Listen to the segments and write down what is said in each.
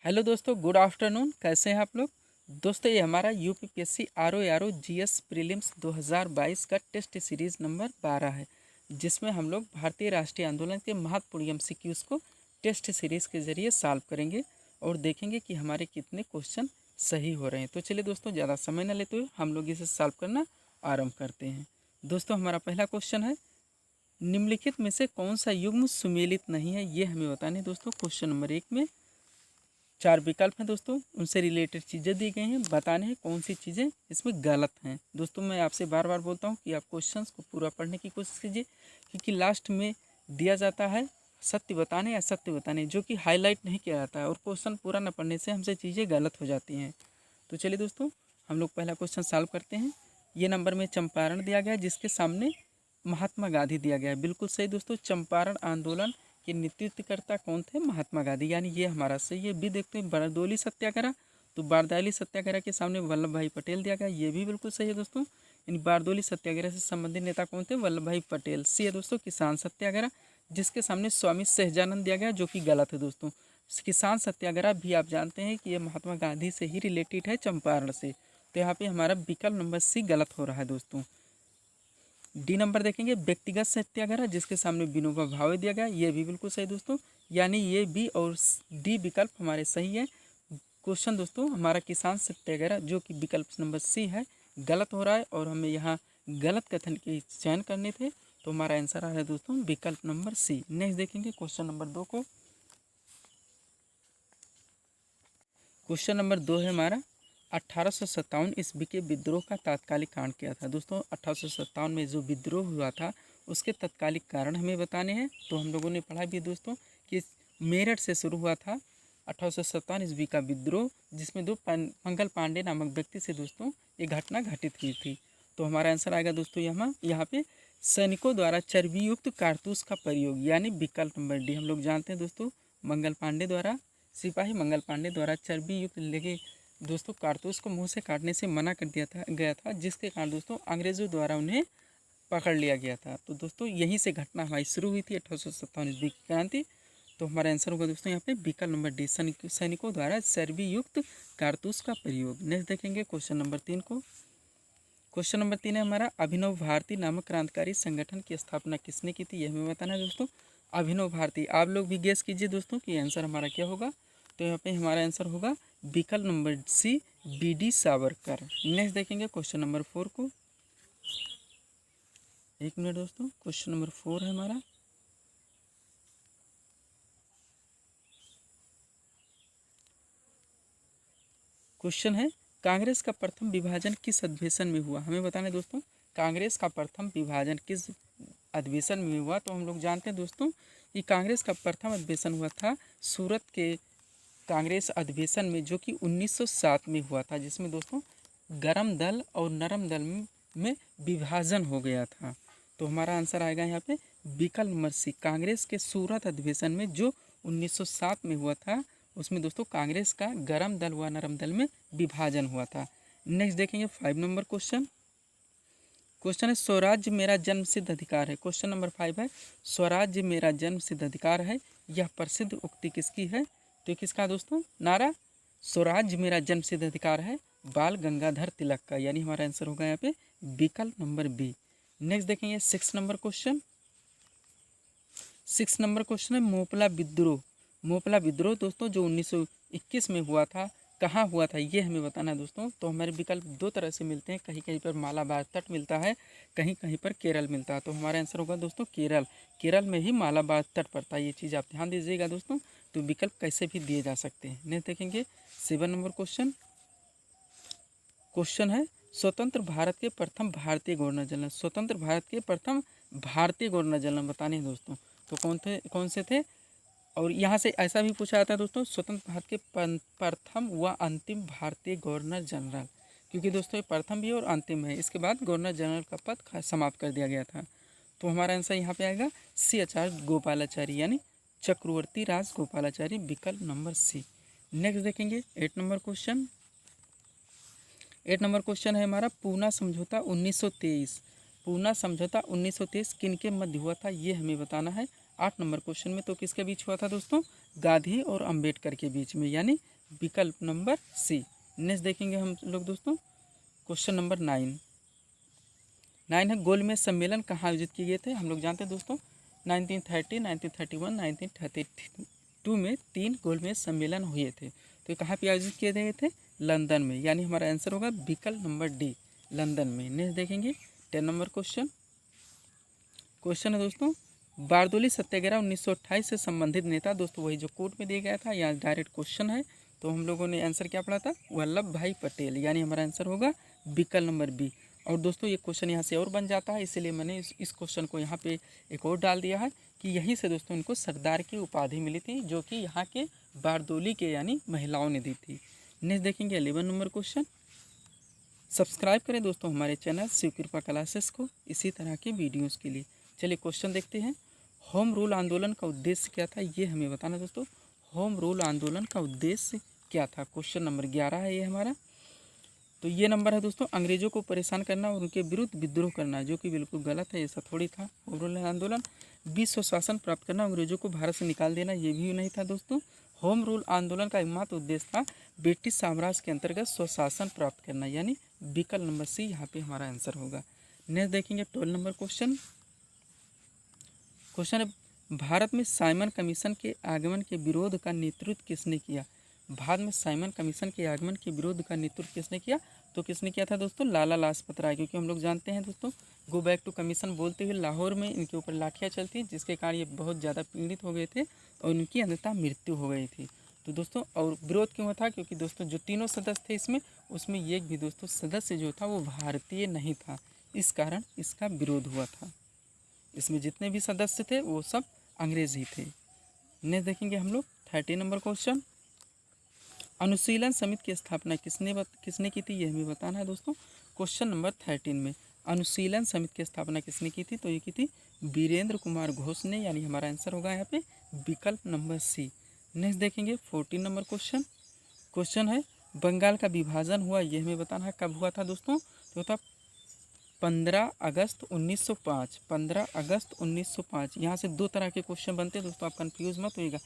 Hello दोस्तों, good afternoon. कैसे हैं आप लोग? दोस्तों, ये हमारा यूपीपीएससी आरओ जीएस प्रीलिम्स 2022 का टेस्ट सीरीज़ नंबर 12 है, जिसमें हम लोग भारतीय राष्ट्रीय आंदोलन के महत्वपूर्ण एमसीक्यूज़ को टेस्ट सीरीज़ के ज़रिए सॉल्व करेंगे और देखेंगे कि हमारे कितने क्वेश्चन सही हो रहे हैं। तो चलिए दोस्तों, ज़्यादा समय न लेते हुए हम लोग इसे सॉल्व करना आरम्भ करते हैं। दोस्तों, हमारा पहला क्वेश्चन है, निम्नलिखित में से कौन सा युग्म सुमेलित नहीं है, ये हमें बताना है। दोस्तों, क्वेश्चन नंबर 1 में 4 विकल्प हैं दोस्तों, उनसे रिलेटेड चीज़ें दी गई हैं, बताने हैं कौन सी चीज़ें इसमें गलत हैं। दोस्तों, मैं आपसे बार बार बोलता हूं कि आप क्वेश्चंस को पूरा पढ़ने की कोशिश कीजिए, क्योंकि लास्ट में दिया जाता है सत्य बताने या सत्य बताने, जो कि हाईलाइट नहीं किया जाता है, और क्वेश्चन पूरा न पढ़ने से हमसे चीज़ें गलत हो जाती हैं। तो चलिए दोस्तों, हम लोग पहला क्वेश्चन सॉल्व करते हैं। ये नंबर में चंपारण दिया गया है, जिसके सामने महात्मा गांधी दिया गया है। बिल्कुल सही दोस्तों, चंपारण आंदोलन के नेतृत्वकर्ता कौन थे? महात्मा गांधी, यानी ये हमारा सही है। भी देखते हैं बारदोली सत्याग्रह, तो बारदाली सत्याग्रह के सामने वल्लभ भाई पटेल दिया गया, ये भी बिल्कुल सही है दोस्तों। इन बारदोली सत्याग्रह से संबंधित नेता कौन थे? वल्लभ भाई पटेल। सी है दोस्तों, किसान सत्याग्रह, जिसके सामने स्वामी सहजानंद दिया गया, जो कि गलत है दोस्तों। किसान सत्याग्रह भी आप जानते हैं कि ये महात्मा गांधी से ही रिलेटेड है, चंपारण से। तो यहाँ पे हमारा विकल्प नंबर सी गलत हो रहा है दोस्तों। डी नंबर देखेंगे, व्यक्तिगत सत्याग्रह, जिसके सामने विनोबा भावे दिया गया, ये भी बिल्कुल सही दोस्तों, यानी ये बी और डी विकल्प हमारे सही है। क्वेश्चन दोस्तों हमारा किसान सत्याग्रह, जो कि विकल्प नंबर सी है, गलत हो रहा है, और हमें यहाँ गलत कथन के चयन करने थे, तो हमारा आंसर आ रहा है दोस्तों विकल्प नंबर सी। नेक्स्ट देखेंगे क्वेश्चन नंबर 2 को। क्वेश्चन नंबर 2 है हमारा, 1857 ईस्वी के विद्रोह का तात्कालिक कारण क्या था? दोस्तों, 1857 में जो विद्रोह हुआ था, उसके तात्कालिक कारण हमें बताने हैं। तो हम लोगों ने पढ़ा भी दोस्तों कि मेरठ से शुरू हुआ था 1857 ईस्वी का विद्रोह, जिसमें मंगल पांडे नामक व्यक्ति से दोस्तों ये घटना घटित हुई थी। तो हमारा आंसर आएगा दोस्तों यहाँ पे सैनिकों द्वारा चर्बीयुक्त कारतूस का प्रयोग, यानी विकल्प नंबर डी। हम लोग जानते हैं दोस्तों, मंगल पांडे द्वारा, सिपाही मंगल पांडे द्वारा चर्बी युक्त लेके दोस्तों कारतूस को मुंह से काटने से मना कर दिया गया था, जिसके कारण दोस्तों अंग्रेज़ों द्वारा उन्हें पकड़ लिया गया था। तो दोस्तों यहीं से घटना हमारी शुरू हुई थी, 1857 ईस्वी की क्रांति। तो हमारा आंसर होगा दोस्तों यहाँ पे विकल्प नंबर डी, सैनिकों द्वारा चर्बी युक्त कारतूस का प्रयोग। नेक्स्ट देखेंगे क्वेश्चन नंबर 3 को। क्वेश्चन नंबर 3 है हमारा, अभिनव भारती नामक क्रांतिकारी संगठन की स्थापना किसने की थी? यह हमें बताना है दोस्तों। अभिनव भारती, आप लोग भी गेस कीजिए दोस्तों कि आंसर हमारा क्या होगा। तो यहाँ पे हमारा आंसर होगा विकल्प number C, BD Savarkar. Next देखेंगे क्वेश्चन नंबर 4 को। एक मिनट दोस्तों, क्वेश्चन नंबर 4 है हमारा, क्वेश्चन है, कांग्रेस का प्रथम विभाजन किस अधिवेशन में हुआ? हमें बताना है दोस्तों, कांग्रेस का प्रथम विभाजन किस अधिवेशन में हुआ? तो हम लोग जानते हैं दोस्तों कि कांग्रेस का प्रथम अधिवेशन हुआ था सूरत के कांग्रेस अधिवेशन में, जो कि 1907 में हुआ था, जिसमें दोस्तों गरम दल और नरम दल में विभाजन हो गया था। तो हमारा आंसर आएगा यहाँ पे विकल्प नंबर सी, कांग्रेस के सूरत अधिवेशन में जो 1907 में हुआ था, उसमें दोस्तों कांग्रेस का गरम दल व नरम दल में विभाजन हुआ था। नेक्स्ट देखेंगे 5 नंबर क्वेश्चन। क्वेश्चन है, स्वराज्य मेरा जन्म सिद्ध अधिकार है। क्वेश्चन नंबर 5 है, स्वराज्य मेरा जन्म सिद्ध अधिकार है, यह प्रसिद्ध उक्ति किसकी है? तो किसका दोस्तों? नारा स्वराज्य मेरा जन्म सिद्ध अधिकार है, बाल गंगाधर तिलक का, यानी हमारा आंसर होगा यहाँ पे विकल्प नंबर बी। नेक्स्ट देखेंगे 6 नंबर क्वेश्चन। 6 नंबर क्वेश्चन है, मोपला विद्रोह। मोपला विद्रोह दोस्तों जो 1921 में हुआ था, कहाँ हुआ था ये हमें बताना है दोस्तों। तो हमारे विकल्प 2 तरह से मिलते हैं, कहीं कहीं पर मालाबार तट मिलता है, कहीं कहीं पर केरल मिलता है। तो हमारा आंसर होगा दोस्तों केरल, केरल में ही मालाबार तट पड़ता है, ये चीज़ आप ध्यान दीजिएगा दोस्तों। तो विकल्प कैसे भी दिए जा सकते हैं। नेक्स्ट देखेंगे 7 नंबर क्वेश्चन। क्वेश्चन है, स्वतंत्र भारत के प्रथम भारतीय गवर्नर जनरल। स्वतंत्र भारत के प्रथम भारतीय गवर्नर जनरल बताने हैं दोस्तों, तो कौन से थे? और यहाँ से ऐसा भी पूछा जाता है दोस्तों, स्वतंत्र भारत के प्रथम व अंतिम भारतीय गवर्नर जनरल, क्योंकि दोस्तों ये प्रथम भी और अंतिम है, इसके बाद गवर्नर जनरल का पद समाप्त कर दिया गया था। तो हमारा आंसर यहाँ पे आएगा सी, आचार्य गोपालाचारी, यानी चक्रवर्ती राज गोपालाचारी, विकल्प नंबर सी। नेक्स्ट देखेंगे 8 नंबर क्वेश्चन। 8 नंबर क्वेश्चन है हमारा, पूना समझौता 1923। पूना समझौता 1923 किन के मध्य हुआ था, ये हमें बताना है। 8 नंबर क्वेश्चन में तो किसके बीच हुआ था दोस्तों? गांधी और अंबेडकर के बीच में, यानी विकल्प नंबर सी। नेक्स्ट देखेंगे हम लोग दोस्तों क्वेश्चन नंबर 9 है गोलमेज सम्मेलन कहाँ आयोजित किए गए थे। हम लोग जानते हैं दोस्तों 1930, 1931, 1932 में 3 गोलमेज सम्मेलन हुए थे। तो ये कहाँ पे आयोजित किए गए थे? लंदन में, यानी हमारा आंसर होगा विकल्प नंबर डी, लंदन में। नेक्स्ट देखेंगे 10 नंबर क्वेश्चन है दोस्तों बारदोली सत्याग्रह 1928 से संबंधित नेता। दोस्तों वही जो कोर्ट में दिया गया था, यहाँ डायरेक्ट क्वेश्चन है। तो हम लोगों ने आंसर क्या पढ़ा था? वल्लभ भाई पटेल, यानी हमारा आंसर होगा विकल्प नंबर बी। और दोस्तों ये क्वेश्चन यहाँ से और बन जाता है, इसीलिए मैंने इस क्वेश्चन को यहाँ पे एक और डाल दिया है कि यहीं से दोस्तों इनको सरदार की उपाधि मिली थी, जो कि यहाँ के बारदोली के यानी महिलाओं ने दी थी। नेक्स्ट देखेंगे 11 नंबर क्वेश्चन। सब्सक्राइब करें दोस्तों हमारे चैनल शिव कृपा क्लासेस को इसी तरह के वीडियोज़ के लिए। चलिए क्वेश्चन देखते हैं। होम रूल आंदोलन का उद्देश्य क्या था, ये हमें बताना दोस्तों। होम रूल आंदोलन का उद्देश्य क्या था? क्वेश्चन नंबर 11 है ये हमारा। तो ये नंबर है दोस्तों अंग्रेज़ों को परेशान करना और उनके विरुद्ध विद्रोह करना, जो कि बिल्कुल गलत है, ऐसा थोड़ी था। होम रूल आंदोलन 20 स्वशासन प्राप्त करना, अंग्रेज़ों को भारत से निकाल देना, ये भी नहीं था दोस्तों। होम रूल आंदोलन का एकमात्र उद्देश्य था ब्रिटिश साम्राज्य के अंतर्गत स्वशासन प्राप्त करना, यानी विकल्प नंबर सी यहाँ पे हमारा आंसर होगा। नेक्स्ट देखेंगे 12 नंबर क्वेश्चन है भारत में साइमन कमीशन के आगमन के विरोध का नेतृत्व किसने किया? भारत में साइमन कमीशन के आगमन के विरोध का नेतृत्व किसने किया? तो किसने किया था दोस्तों? लाला लाजपत राय, क्योंकि हम लोग जानते हैं दोस्तों गो बैक टू कमीशन बोलते हुए लाहौर में इनके ऊपर लाठियाँ चलती, जिसके कारण ये बहुत ज़्यादा पीड़ित हो गए थे और इनकी अंततः मृत्यु हो गई थी। तो दोस्तों और विरोध क्यों था? क्योंकि दोस्तों जो तीनों सदस्य थे उसमें एक भी दोस्तों सदस्य जो था वो भारतीय नहीं था, इस कारण इसका विरोध हुआ था। इसमें जितने भी सदस्य थे वो सब अंग्रेज ही थे। नेक्स्ट देखेंगे हम लोग 13 नंबर क्वेश्चन। अनुशीलन समिति की स्थापना किसने की थी, ये हमें बताना है दोस्तों। क्वेश्चन नंबर 13 में अनुशीलन समिति की स्थापना किसने की थी? तो ये की थी वीरेंद्र कुमार घोष ने, यानी हमारा आंसर होगा यहाँ पे विकल्प नंबर सी। नेक्स्ट देखेंगे 14 नंबर क्वेश्चन है बंगाल का विभाजन हुआ, ये हमें बताना है कब हुआ था दोस्तों। तो था 15 अगस्त 1905। 15 अगस्त 1905। यहाँ से 2 तरह के क्वेश्चन बनते हैं दोस्तों, आप कंफ्यूज मत होइएगा।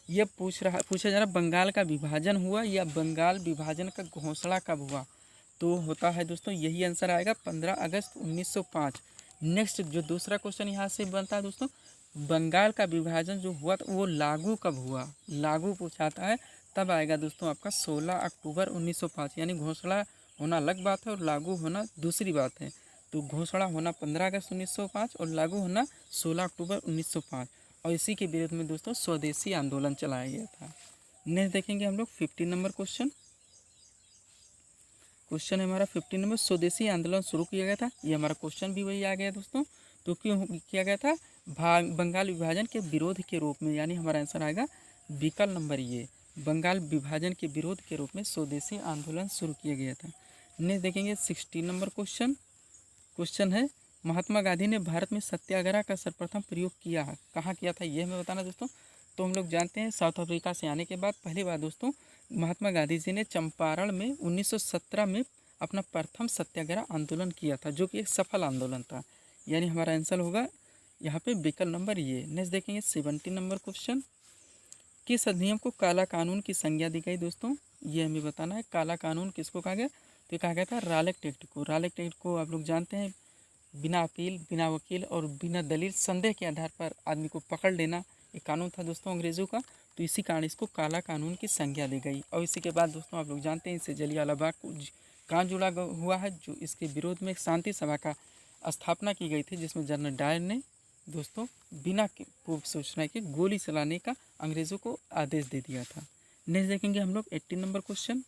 ये पूछा जा रहा बंगाल का विभाजन हुआ या बंगाल विभाजन का घोषणा कब हुआ? तो होता है दोस्तों यही आंसर आएगा 15 अगस्त 1905। नेक्स्ट जो दूसरा क्वेश्चन यहाँ से बनता है दोस्तों, बंगाल का विभाजन जो हुआ वो लागू कब हुआ? लागू पूछाता है तब आएगा दोस्तों आपका 16 अक्टूबर 1905, यानी घोषणा होना अलग बात है और लागू होना दूसरी बात है। तो घोषणा होना 15 अगस्त 1905 और लागू होना 16 अक्टूबर 1905, और इसी के विरोध में दोस्तों स्वदेशी आंदोलन चलाया गया था। नेक्स्ट देखेंगे हम लोग 15 नंबर क्वेश्चन है हमारा 15 नंबर। स्वदेशी आंदोलन शुरू किया गया था, ये हमारा क्वेश्चन भी वही आ गया दोस्तों। तो क्यों किया गया था? बंगाल विभाजन के विरोध के रूप में, यानी हमारा आंसर आएगा विकल्प नंबर ये, बंगाल विभाजन के विरोध के रूप में स्वदेशी आंदोलन शुरू किया गया था। नेक्स्ट देखेंगे 16 नंबर क्वेश्चन है महात्मा गांधी ने भारत में सत्याग्रह का सर्वप्रथम प्रयोग किया है, कहाँ किया था, ये हमें बताना दोस्तों। तो हम लोग जानते हैं साउथ अफ्रीका से आने के बाद पहली बार दोस्तों महात्मा गांधी जी ने चंपारण में 1917 में अपना प्रथम सत्याग्रह आंदोलन किया था, जो कि एक सफल आंदोलन था, यानी हमारा आंसर होगा यहाँ पे विकल्प नंबर ये। नेक्स्ट देखेंगे 17 नंबर क्वेश्चन। किस अधिनियम को काला कानून की संज्ञा दी गई दोस्तों, ये हमें बताना है। काला कानून किसको कहा गया? तो कहा गया था रालेक्ट एक्ट को। रालेक्ट एक्ट को आप लोग जानते हैं बिना अपील, बिना वकील और बिना दलील संदेह के आधार पर आदमी को पकड़ लेना, एक कानून था दोस्तों अंग्रेज़ों का। तो इसी कारण इसको काला कानून की संज्ञा दी गई। और इसी के बाद दोस्तों आप लोग जानते हैं इससे जलियांवाला बाग को कांड जुड़ा हुआ है, जो इसके विरोध में एक शांति सभा का स्थापना की गई थी, जिसमें जनरल डायर ने दोस्तों बिना पूर्व सूचना के गोली चलाने का अंग्रेज़ों को आदेश दे दिया था। नेक्स्ट देखेंगे हम लोग 18 नंबर क्वेश्चन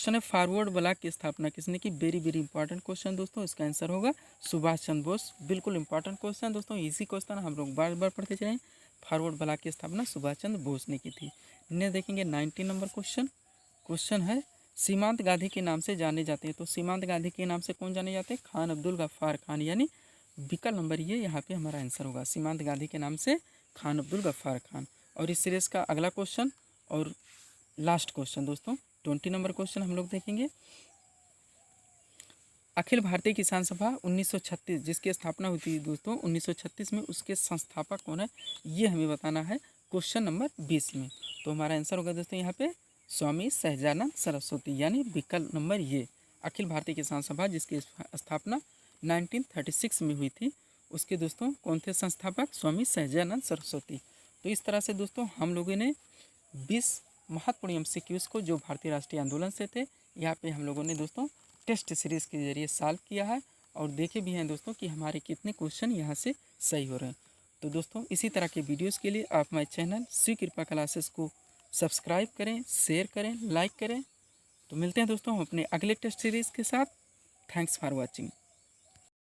है फॉरवर्ड ब्लॉक की स्थापना किसने की? वेरी वेरी इंपॉर्टेंट क्वेश्चन दोस्तों, इसका आंसर होगा सुभाष चंद्र बोस। बिल्कुल इंपॉर्टेंट क्वेश्चन दोस्तों, इजी क्वेश्चन हम लोग बार बार पढ़ते चलें। फॉरवर्ड ब्लॉक की स्थापना सुभाष चंद्र बोस ने की थी। नेक्स्ट देखेंगे 19 नंबर क्वेश्चन है सीमांत गांधी के नाम से जाने जाते हैं। तो सीमांत गांधी के नाम से कौन जाने जाते हैं? खान अब्दुल गफ्फार खान, यानी विकल्प नंबर ये यहाँ पे हमारा आंसर होगा। सीमांत गांधी के नाम से खान अब्दुल गफ्फार खान। और इस सीरीज़ का अगला क्वेश्चन और लास्ट क्वेश्चन दोस्तों 20 नंबर क्वेश्चन हम लोग देखेंगे। अखिल भारतीय किसान सभा 1936 जिसकी स्थापना हुई थी दोस्तों 1936 में, उसके संस्थापक कौन है, ये हमें बताना है। क्वेश्चन नंबर 20 में। तो हमारा आंसर होगा दोस्तों यहाँ पे स्वामी सहजानंद सरस्वती, यानी विकल्प नंबर ये। अखिल भारतीय किसान सभा जिसकी स्थापना 1936 में हुई थी, उसके दोस्तों कौन थे संस्थापक? स्वामी सहजानंद सरस्वती। तो इस तरह से दोस्तों हम लोगों ने 20 महत्वपूर्ण एमसीक्यूज़ को जो भारतीय राष्ट्रीय आंदोलन से थे, यहाँ पे हम लोगों ने दोस्तों टेस्ट सीरीज़ के जरिए सॉल्व किया है और देखे भी हैं दोस्तों कि हमारे कितने क्वेश्चन यहाँ से सही हो रहे हैं। तो दोस्तों इसी तरह के वीडियोस के लिए आप हमारे चैनल श्री कृपा क्लासेस को सब्सक्राइब करें, शेयर करें, लाइक करें। तो मिलते हैं दोस्तों अपने अगले टेस्ट सीरीज़ के साथ। Thanks for watching.